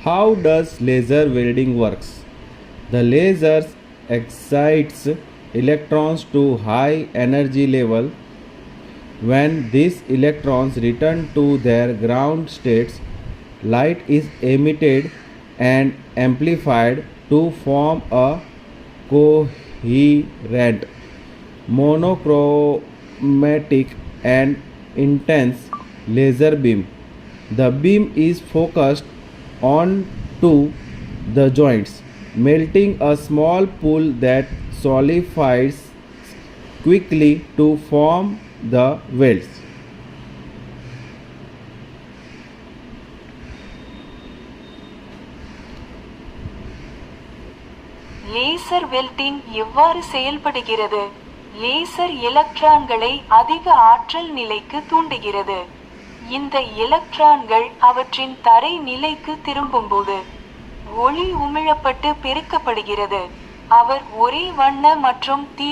How does laser welding works? The laser excites electrons to high energy level. When these electrons return to their ground states, light is emitted and amplified to form a coherent, monochromatic, and intense laser beam. The beam is focused onto the joints, melting a small pool that solidifies quickly to form the welds. Laser welding எவ்வாறு செயல்படுகிறது? Laser எலக்ட்ரான்களை அதிக ஆற்றல் நிலைக்கு தூண்டுகிறது. இந்த எலக்ட்ரான்கள் அவற்றின் தரை நிலைக்கு திரும்பும்போது ஒளி உமிழப்பட்டு பெருக்கப்படுகிறது. அவர் ஒரே வண்ண மற்றும்